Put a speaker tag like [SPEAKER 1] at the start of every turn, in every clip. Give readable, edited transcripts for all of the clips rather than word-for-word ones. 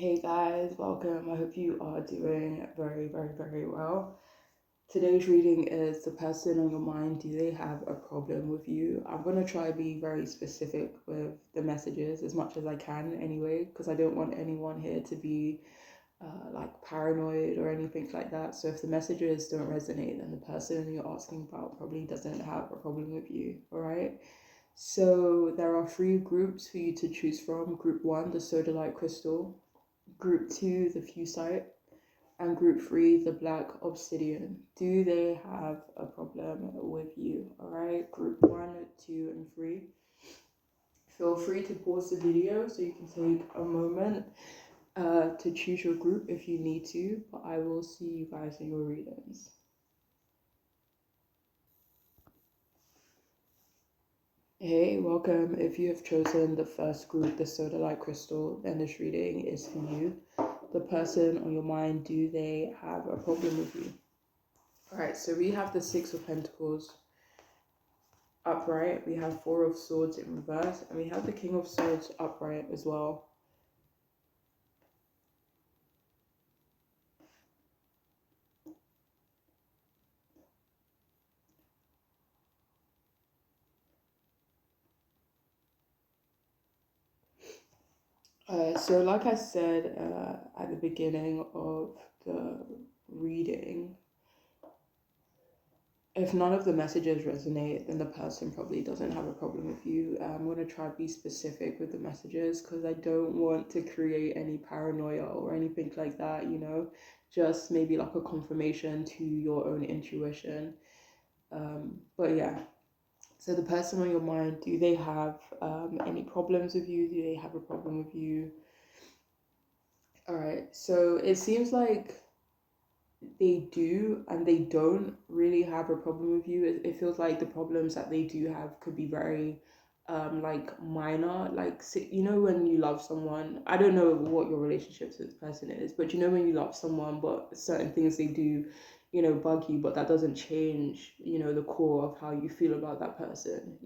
[SPEAKER 1] Hey guys, welcome. I hope you are doing very, very, very well. Today's reading is the person on your mind. Do they have a problem with you? I'm going to try to be very specific with the messages as much as I can anyway, because I don't want anyone here to be like paranoid or anything like that. So if the messages don't resonate, then the person you're asking about probably doesn't have a problem with you, all right? So there are three groups for you to choose from. Group one, the sodalite crystal. Group 2, the fusite, and Group 3, the black obsidian. Do they have a problem with you? Alright, Group 1, 2, and 3. Feel free to pause the video so you can take a moment to choose your group if you need to, but I will see you guys in your readings. Hey, welcome. If you have chosen the first group, the sodalite crystal, then this reading is for you. The person on your mind, do they have a problem with you? All right, so we have the Six of Pentacles upright, we have Four of Swords in reverse, and we have the King of Swords upright as well. So like I said at the beginning of the reading, if none of the messages resonate, then the person probably doesn't have a problem with you. I'm going to try to be specific with the messages because I don't want to create any paranoia or anything like that, just maybe like a confirmation to your own intuition. But yeah, so the person on your mind, do they have any problems with you? Do they have a problem with you? All right, so it seems like they do and they don't really have a problem with you. It feels like the problems that they do have could be very like minor, like when you love someone, I don't know what your relationship to this person is, but when you love someone but certain things they do bug you, but that doesn't change the core of how you feel about that person,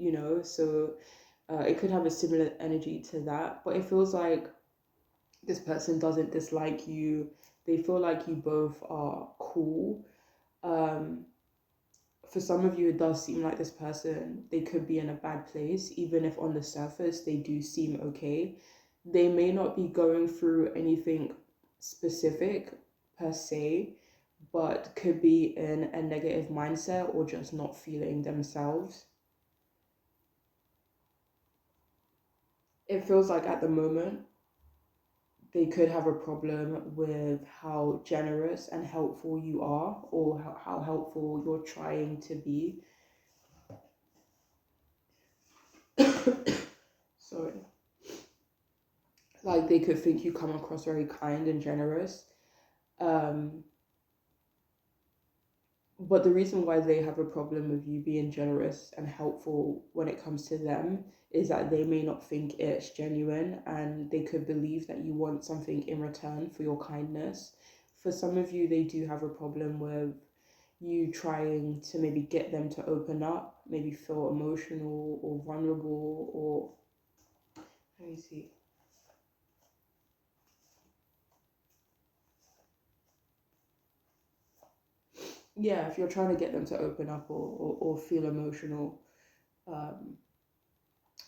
[SPEAKER 1] so it could have a similar energy to that, but it feels like this person doesn't dislike you. They feel like you both are cool. Um, for some of you, it does seem like this person, they could be in a bad place, even if on the surface they do seem okay. They may not be going through anything specific per se, but could be in a negative mindset or just not feeling themselves. It feels like at the moment, they could have a problem with how generous and helpful you are, or how helpful you're trying to be. Sorry. Like they could think you come across very kind and generous. Um, but the reason why they have a problem with you being generous and helpful when it comes to them is that they may not think it's genuine, and they could believe that you want something in return for your kindness. For some of you, they do have a problem with you trying to maybe get them to open up, maybe feel emotional or vulnerable, or let me see. Yeah, if you're trying to get them to open up or feel emotional, um,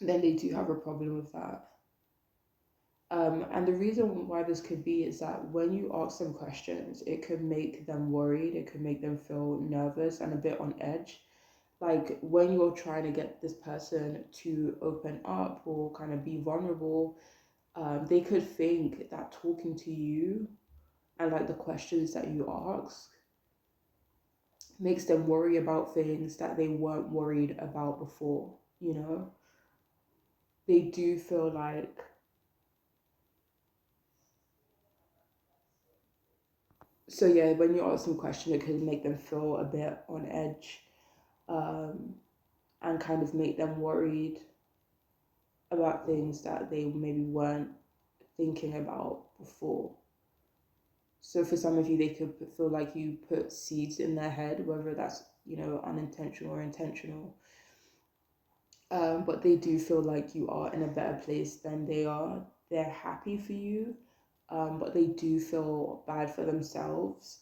[SPEAKER 1] then they do have a problem with that. And the reason why this could be is that when you ask them questions, it could make them worried, it could make them feel nervous and a bit on edge. Like when you're trying to get this person to open up or kind of be vulnerable, they could think that talking to you and like the questions that you ask makes them worry about things that they weren't worried about before, They do feel like, so yeah, when you ask them questions, it could make them feel a bit on edge, um, and kind of make them worried about things that they maybe weren't thinking about before. So for some of you, they could feel like you put seeds in their head, whether that's, unintentional or intentional. But they do feel like you are in a better place than they are. They're happy for you, but they do feel bad for themselves.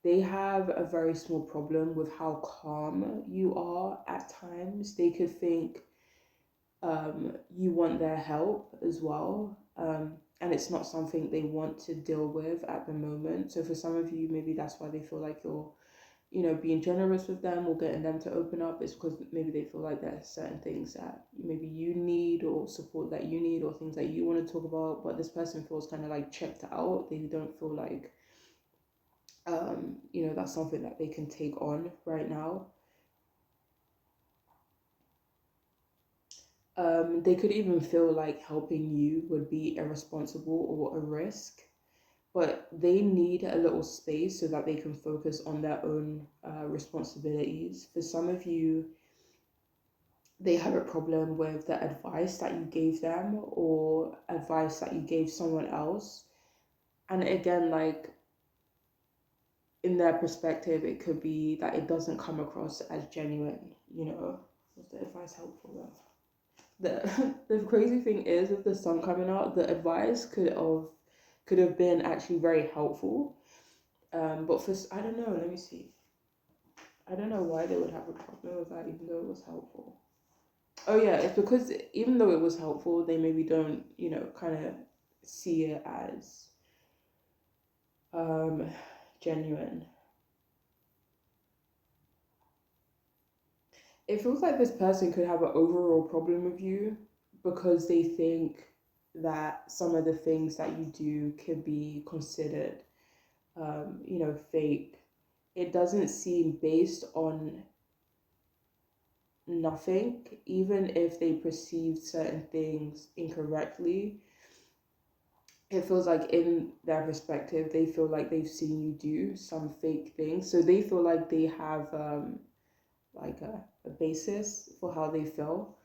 [SPEAKER 1] They have a very small problem with how calm you are at times. They could think you want their help as well. And it's not something they want to deal with at the moment. So for some of you, maybe that's why they feel like you're, being generous with them or getting them to open up. It's because maybe they feel like there's certain things that maybe you need or support that you need or things that you want to talk about, but this person feels kind of like checked out. They don't feel like, that's something that they can take on right now. They could even feel like helping you would be irresponsible or a risk, but they need a little space so that they can focus on their own responsibilities. For some of you, they have a problem with the advice that you gave them or advice that you gave someone else. And again, like in their perspective, it could be that it doesn't come across as genuine, Was the advice helpful though? The crazy thing is with the sun coming out, the advice could have been actually very helpful. But for I don't know, let me see. I don't know why they would have a problem with that, even though it was helpful. Oh yeah, it's because even though it was helpful, they maybe don't, kind of see it as um genuine. It feels like this person could have an overall problem with you because they think that some of the things that you do could be considered, fake. It doesn't seem based on nothing, even if they perceive certain things incorrectly. It feels like in their perspective, they feel like they've seen you do some fake things. So they feel like they have like a basis for how they feel.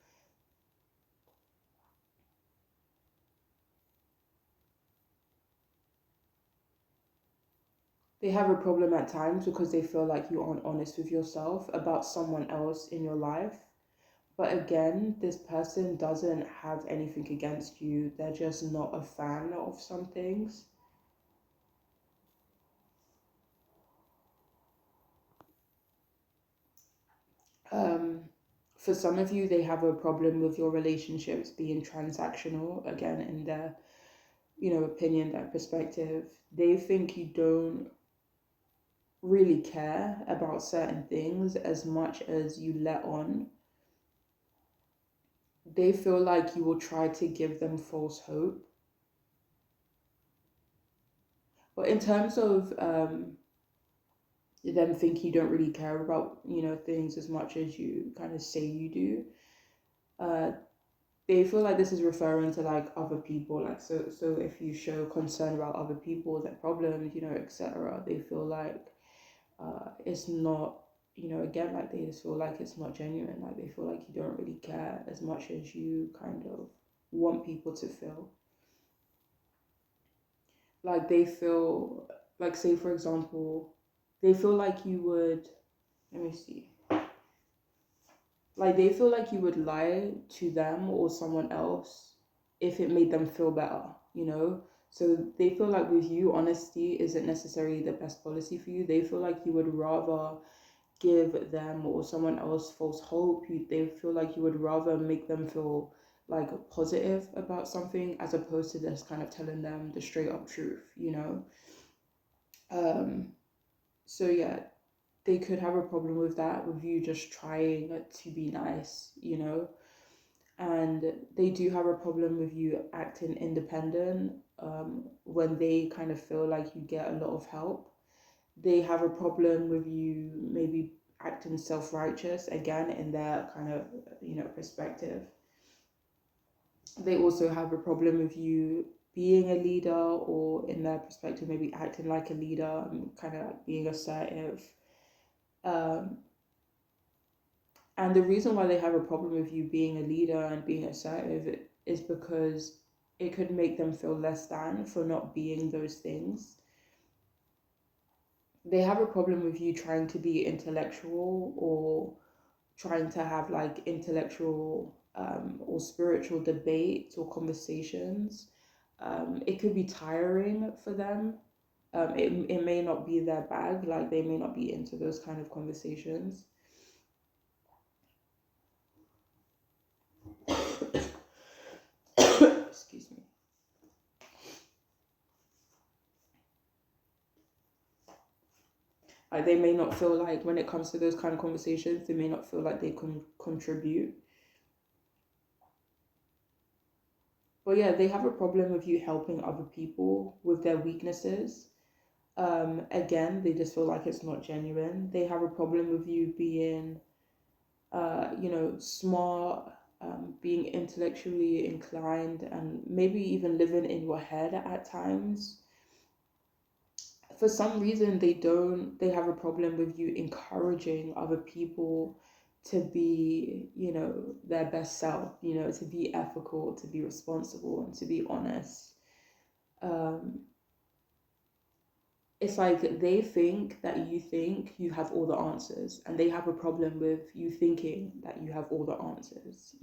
[SPEAKER 1] They have a problem at times because they feel like you aren't honest with yourself about someone else in your life. But again, this person doesn't have anything against you. They're just not a fan of some things. Um, for some of you, they have a problem with your relationships being transactional, again, in their, opinion, their perspective. They think you don't really care about certain things as much as you let on. They feel like you will try to give them false hope. But in terms of them think you don't really care about, things as much as you kind of say you do, uh, they feel like this is referring to like other people, like so if you show concern about other people, their problems, etc., they feel like it's not, again, like they just feel like it's not genuine, like they feel like you don't really care as much as you kind of want people to feel. Like they feel like, say for example, they feel like you would, let me see, like they feel like you would lie to them or someone else if it made them feel better, so they feel like with you, honesty isn't necessarily the best policy for you. They feel like you would rather give them or someone else false hope. They feel like you would rather make them feel like positive about something as opposed to just kind of telling them the straight up truth. um so yeah, they could have a problem with that, with you just trying to be nice. And they do have a problem with you acting independent when they kind of feel like you get a lot of help. They have a problem with you maybe acting self-righteous, again, in their kind of, perspective. They also have a problem with you being a leader, or in their perspective, maybe acting like a leader and kind of like being assertive. Um, and the reason why they have a problem with you being a leader and being assertive is because it could make them feel less than for not being those things. They have a problem with you trying to be intellectual or trying to have like intellectual or spiritual debates or conversations It could be tiring for them. It may not be their bag, like they may not be into those kind of conversations. Excuse me. Like they may not feel like when it comes to those kind of conversations, they may not feel like they can contribute. But yeah, they have a problem with you helping other people with their weaknesses. Again, they just feel like it's not genuine. They have a problem with you being, smart, being intellectually inclined, and maybe even living in your head at times. For some reason, they have a problem with you encouraging other people to be, their best self, to be ethical, to be responsible, and to be honest. Um, it's like they think that you think you have all the answers, and they have a problem with you thinking that you have all the answers.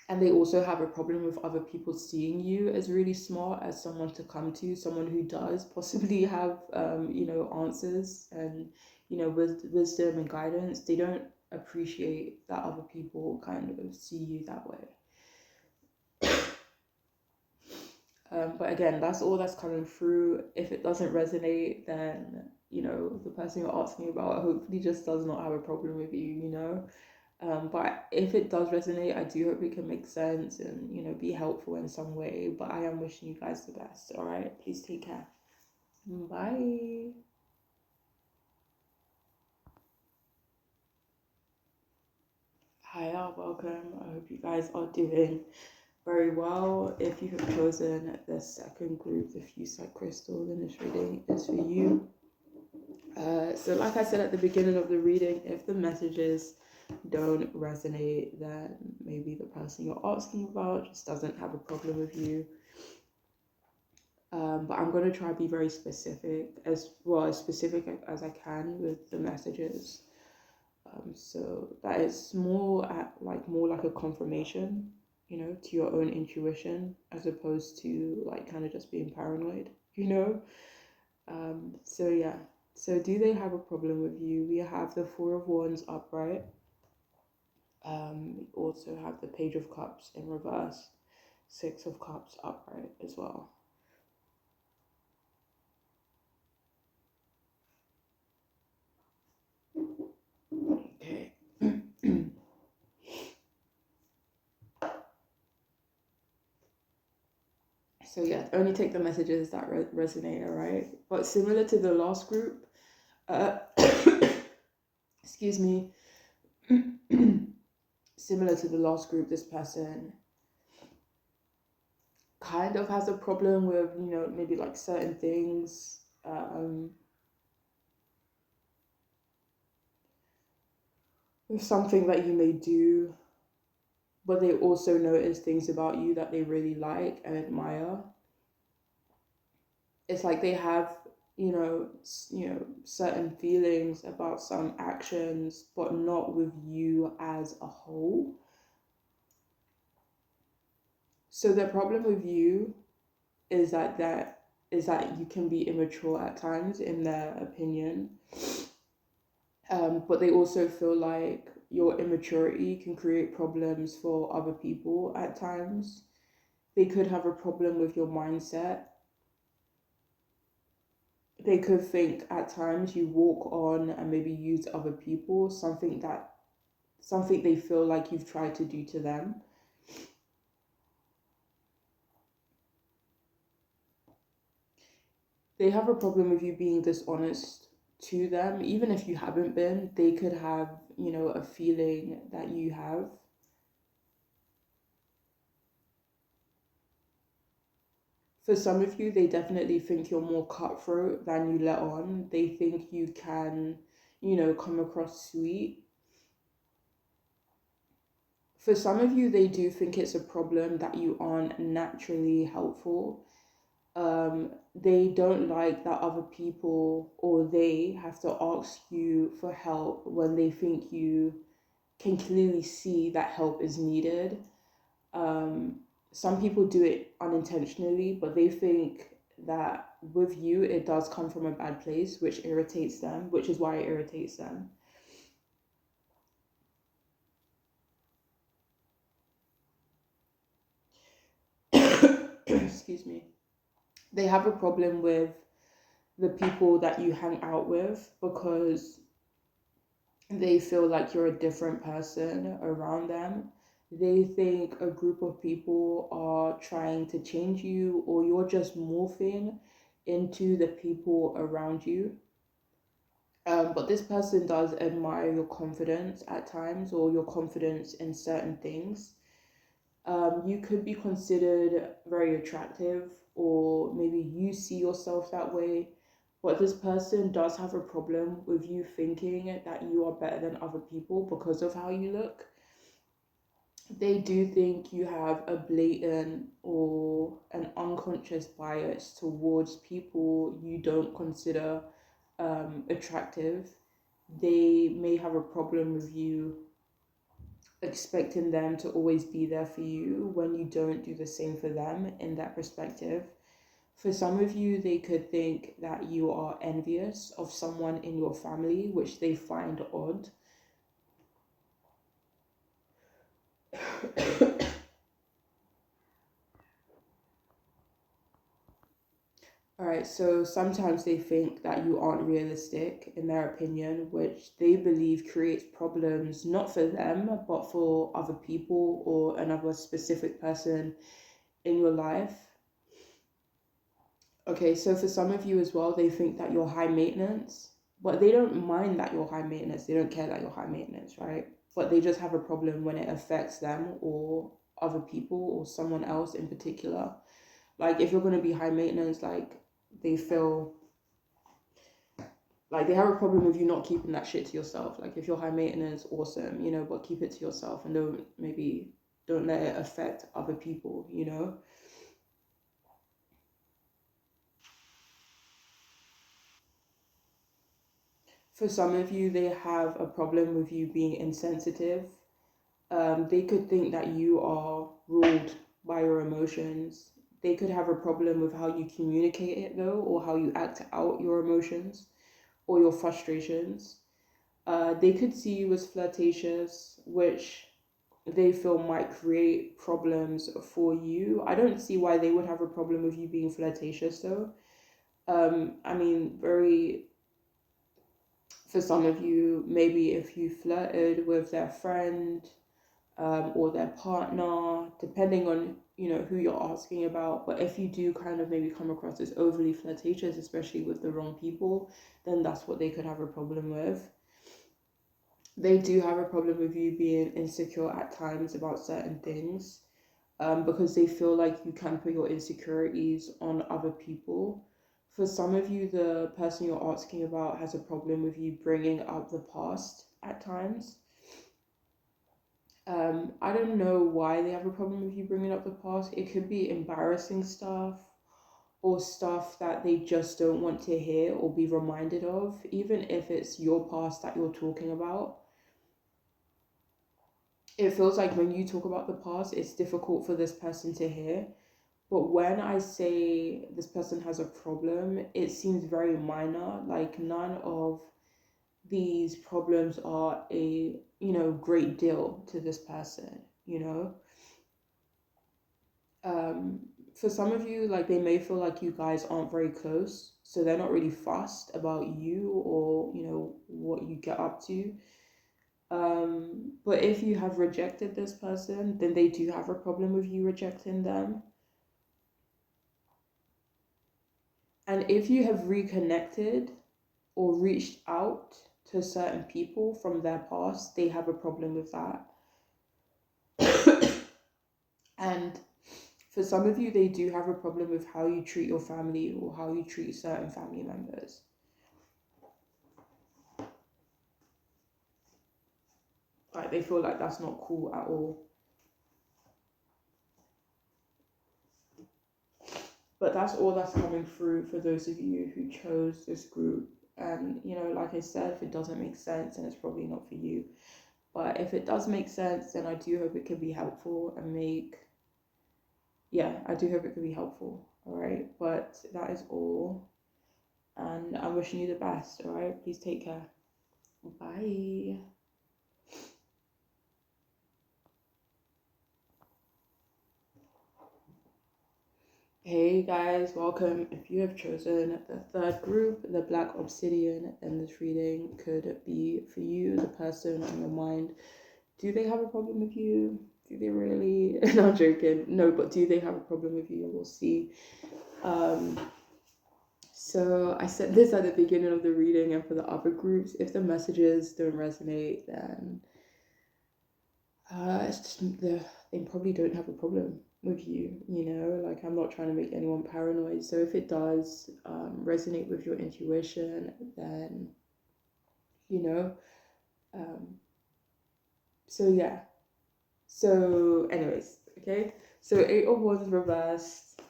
[SPEAKER 1] And they also have a problem with other people seeing you as really smart, as someone to come to, someone who does possibly have answers and wisdom and guidance. They don't appreciate that other people kind of see you that way. But again, that's all that's coming through. If it doesn't resonate, then the person you're asking about hopefully just does not have a problem with you. But if it does resonate, I do hope it can make sense and be helpful in some way. But I am wishing you guys the best. All right, please take care. Bye. Hiya, welcome. I hope you guys are doing very well. If you have chosen the second group, the Fusite crystal, then this reading is for you. So like I said at the beginning of the reading, if the messages don't resonate, then maybe the person you're asking about just doesn't have a problem with you. But I'm going to try to be very specific, as specific as I can with the messages. So that it's more like a confirmation, to your own intuition, as opposed to like kind of just being paranoid. So yeah. So do they have a problem with you? We have the Four of Wands upright. We also have the Page of Cups in reverse, Six of Cups upright as well. Okay. So yeah, only take the messages that resonate, all right? But similar to the last group, excuse me, similar to the last group, this person kind of has a problem with, maybe like certain things. With something that you may do, but they also notice things about you that they really like and admire. It's like they have, certain feelings about some actions, but not with you as a whole. So the problem with you is that you can be immature at times in their opinion. But they also feel like your immaturity can create problems for other people at times. They could have a problem with your mindset. They could think at times you walk on and maybe use other people, something they feel like you've tried to do to them. They have a problem with you being dishonest to them. Even if you haven't been, they could have, a feeling that you have. For some of you, they definitely think you're more cutthroat than you let on. They think you can, come across sweet. For some of you, they do think it's a problem that you aren't naturally helpful. They don't like that other people or they have to ask you for help when they think you can clearly see that help is needed. some people do it unintentionally, but they think that with you it does come from a bad place, which irritates them, which is why it irritates them. Excuse me. They have a problem with the people that you hang out with because they feel like you're a different person around them. They think a group of people are trying to change you, or you're just morphing into the people around you. But this person does admire your confidence at times, or your confidence in certain things. You could be considered very attractive, or maybe you see yourself that way. But this person does have a problem with you thinking that you are better than other people because of how you look. They do think you have a blatant or an unconscious bias towards people you don't consider attractive. They may have a problem with you expecting them to always be there for you when you don't do the same for them in that perspective. For some of you, they could think that you are envious of someone in your family, which they find odd. All right, so sometimes they think that you aren't realistic in their opinion, which they believe creates problems not for them, but for other people or another specific person in your life. Okay, so for some of you as well, they think that you're high maintenance, but they don't mind that you're high maintenance. They don't care that you're high maintenance, right? But they just have a problem when it affects them or other people or someone else in particular. Like if you're going to be high maintenance, like they feel like they have a problem with you not keeping that shit to yourself. Like if you're high maintenance, awesome, but keep it to yourself and don't let it affect other people. For some of you, they have a problem with you being insensitive. They could think that you are ruled by your emotions. They could have a problem with how you communicate it though, or how you act out your emotions or your frustrations. They could see you as flirtatious, which they feel might create problems for you. I don't see why they would have a problem with you being flirtatious though. I mean, for some of you, maybe if you flirted with their friend or their partner, depending on who you're asking about. But if you do kind of maybe come across as overly flirtatious, especially with the wrong people, then that's what they could have a problem with. They do have a problem with you being insecure at times about certain things, because they feel like you can put your insecurities on other people. For some of you, the person you're asking about has a problem with you bringing up the past at times. I don't know why they have a problem with you bringing up the past. It could be embarrassing stuff or stuff that they just don't want to hear or be reminded of, even if it's your past that you're talking about. It feels like when you talk about the past, it's difficult for this person to hear. But when I say this person has a problem, it seems very minor. Like none of these problems are a great deal to this person. um for some of you, like they may feel like you guys aren't very close, so they're not really fussed about you or what you get up to. But if you have rejected this person, then they do have a problem with you rejecting them. And if you have reconnected or reached out to certain people from their past, they have a problem with that. And for some of you, they do have a problem with how you treat your family or how you treat certain family members. Like they feel like that's not cool at all. But that's all that's coming through for those of you who chose this group. And like I said, if it doesn't make sense, then it's probably not for you. But if it does make sense, then I do hope it can be helpful and make yeah, I do hope it could be helpful. All right, but that is all, and I'm wishing you the best. All right, please take care. Bye. Hey guys, welcome. If you have chosen the third group, the Black Obsidian, then this reading could be for you, the person on your mind. Do they have a problem with you? Do they really? No, I'm joking. No, but do they have a problem with you? We'll see. Um, so I said this at the beginning of the reading, and for the other groups, if the messages don't resonate, then it's just they probably don't have a problem with you, you know? Like, I'm not trying to make anyone paranoid. So if it does resonate with your intuition, then, you know, um, so yeah. So, anyways, okay? So, Eight of Wands reversed,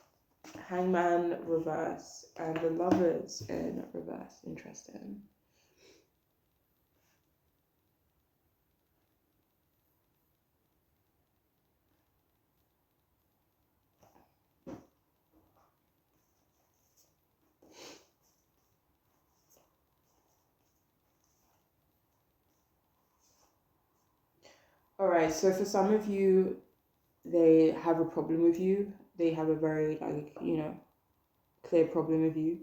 [SPEAKER 1] Hangman reverse, and the Lovers in reverse. Interesting. All right, so for some of you, they have a problem with you. They have a very, like, you know, clear problem with you.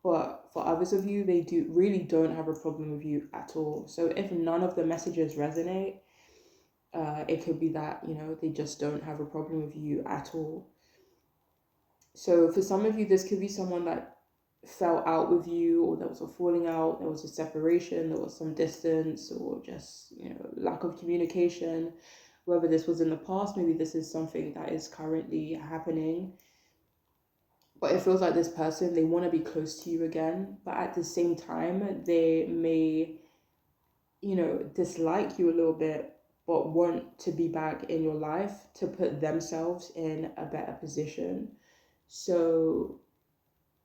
[SPEAKER 1] But for others of you, they do really don't have a problem with you at all. So if none of the messages resonate, it could be that, you know, they just don't have a problem with you at all. So for some of you, this could be someone that fell out with you, or there was a falling out, there was a separation, there was some distance, or just, you know, lack of communication. Whether this was in the past, maybe this is something that is currently happening. But it feels like this person, they want to be close to you again, but at the same time, they may, you know, dislike you a little bit, but want to be back in your life to put themselves in a better position. So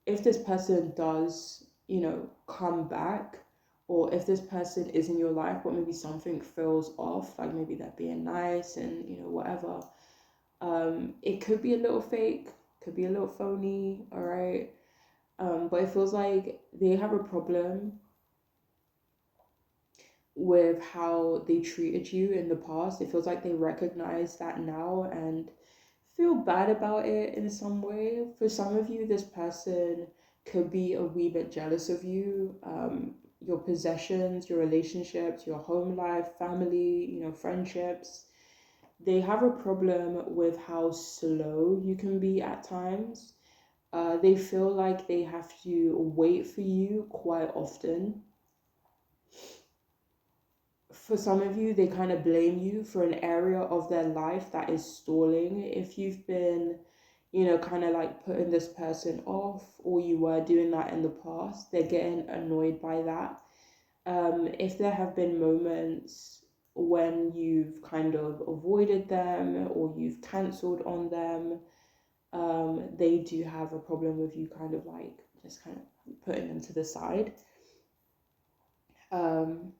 [SPEAKER 1] if this person does, you know, come back, or if this person is in your life, but maybe something feels off, like maybe they're being nice and, you know, whatever, it could be a little fake, could be a little phony, all right? But it feels like they have a problem with how they treated you in the past. It feels like they recognize that now and feel bad about it in some way. For some of you, this person could be a wee bit jealous of you, your possessions, your relationships, your home life, family, you know, friendships. They have a problem with how slow you can be at times. They feel like they have to wait for you quite often. For some of you, they kind of blame you for an area of their life that is stalling. If you've been, you know, kind of like putting this person off, or you were doing that in the past, they're getting annoyed by that. If there have been moments when you've kind of avoided them or you've cancelled on them, they do have a problem with you kind of like just kind of putting them to the side. Um,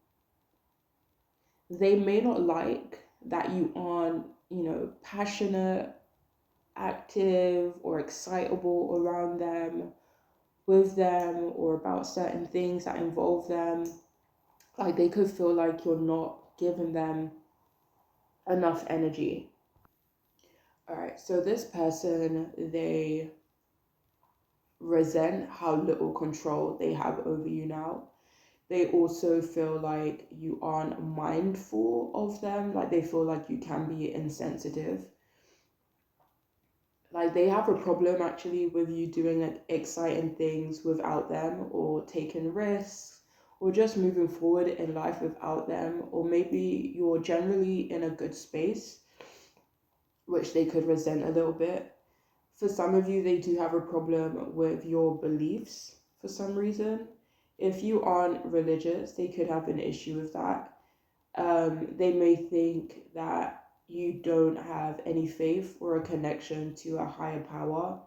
[SPEAKER 1] they may not like that you aren't, you know, passionate, active, or excitable around them, with them, or about certain things that involve them. Like they could feel like you're not giving them enough energy. All right, so this person, they resent how little control they have over you now. They also feel like you aren't mindful of them, like they feel like you can be insensitive. Like they have a problem actually with you doing like exciting things without them, or taking risks, or just moving forward in life without them, or maybe you're generally in a good space, which they could resent a little bit. For some of you, they do have a problem with your beliefs for some reason. If you aren't religious, they could have an issue with that. They may think that you don't have any faith or a connection to a higher power.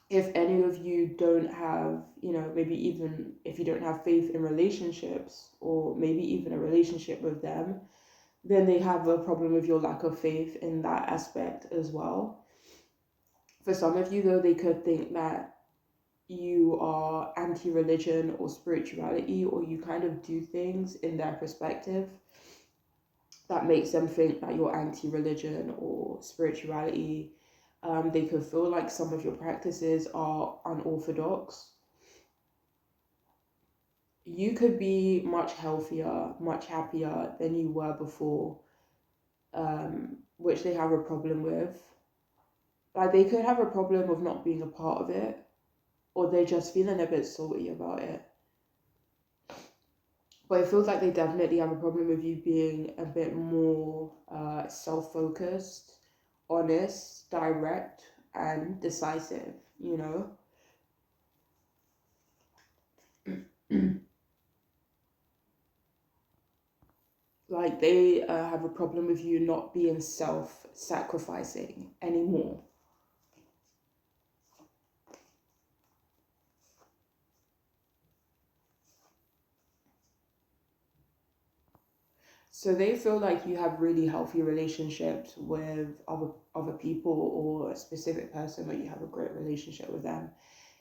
[SPEAKER 1] If any of you don't have, you know, maybe even if you don't have faith in relationships, or maybe even a relationship with them, then they have a problem with your lack of faith in that aspect as well. For some of you, though, they could think that you are anti-religion or spirituality, or you kind of do things in their perspective that makes them think that you're anti-religion or spirituality. They could feel like some of your practices are unorthodox. You could be much healthier, much happier than you were before, which they have a problem with. Like, they could have a problem of not being a part of it, or they're just feeling a bit salty about it. But it feels like they definitely have a problem with you being a bit more self-focused, honest, direct, and decisive, you know? Like, they have a problem with you not being self-sacrificing anymore. So they feel like you have really healthy relationships with other people, or a specific person where you have a great relationship with them.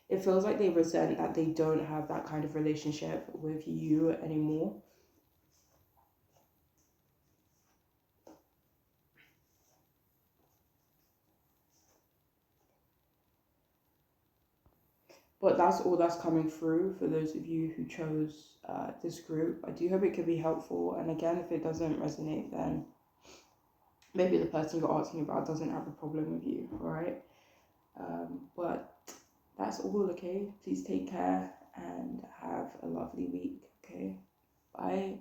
[SPEAKER 1] It feels like they resent that they don't have that kind of relationship with you anymore. But that's all that's coming through for those of you who chose this group. I do hope it could be helpful. And again, if it doesn't resonate, then maybe the person you're asking about doesn't have a problem with you, all right? But that's all, okay? Please take care and have a lovely week, okay? Bye.